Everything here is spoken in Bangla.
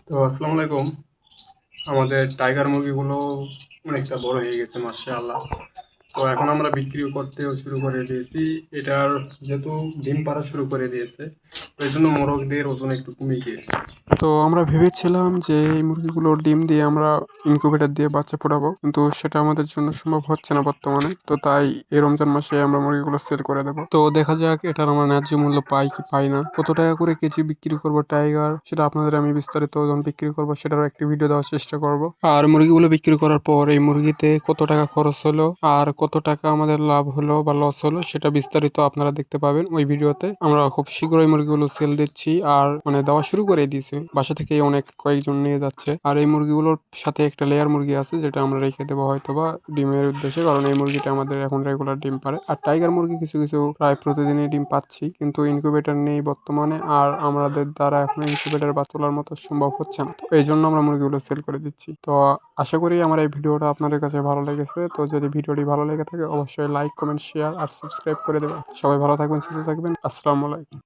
তো আসসালামু আলাইকুম। আমাদের টাইগার মুরগিগুলো অনেকটা বড় হয়ে গেছে মাশাআল্লাহ। তো এখন আমরা বিক্রিও করতেও শুরু করে দিয়েছি। এটার যেহেতু ডিম পাড়া শুরু করে দিয়েছে, তো এই জন্য মোরগদের ওজন একটু কমে গিয়েছে। তো আমরা ভেবেছিলাম যে এই মুরগিগুলোর ডিম দিয়ে আমরা ইনকিউবেটর দিয়ে বাচ্চা ফোটাবো, কিন্তু সেটা আমাদের জন্য সম্ভব হচ্ছে না বর্তমানে। তো তাই এই রমজান মাসে আমরা মুরগিগুলো সেল করে দেবো। তো দেখা যাক এটার আমরা ন্যায্য মূল্য পাই কি পাই না, কত টাকা করে কেজি বিক্রি করবো টাইগার, সেটা আপনাদের আমি বিস্তারিত যখন বিক্রি করবো সেটারও একটি ভিডিও দেওয়ার চেষ্টা করব। আর মুরগিগুলো বিক্রি করার পর এই মুরগিতে কত টাকা খরচ হলো আর কত টাকা আমাদের লাভ হলো বা লস হলো সেটা বিস্তারিত আপনারা দেখতে পাবেন ওই ভিডিওতে। আমরা খুব শীঘ্রই মুরগিগুলো সেল দিচ্ছি, আর মানে দেওয়া শুরু করে দিয়েছি। বাসা থেকে অনেক কয়েকজন নিয়ে যাচ্ছে। আর এই মুরগিগুলোর সাথে একটা লেয়ার মুরগি আছে যেটা আমরা রেখে দেবো হয়তো বা ডিমের উদ্দেশ্যে, কারণ এই মুরগিটা আমাদের এখন রেগুলার ডিম পারে। আর টাইগার মুরগি কিছু কিছু প্রায় প্রতিদিনই ডিম পাচ্ছি, কিন্তু ইনকিউবেটর নেই বর্তমানে, আর আমাদের দ্বারা এখন ইনকিউবেটর বা তোলার মতো সম্ভব হচ্ছে না। তো এই জন্য আমরা মুরগিগুলো সেল করে দিচ্ছি। তো আশা করি আমার এই ভিডিওটা আপনাদের কাছে ভালো লেগেছে। তো যদি ভিডিওটি ভালো লেগে থাকে অবশ্যই লাইক, কমেন্ট, শেয়ার আর সাবস্ক্রাইব করে দেবেন। সবাই ভালো থাকবেন, সুস্থ থাকবেন। আসসালামু আলাইকুম।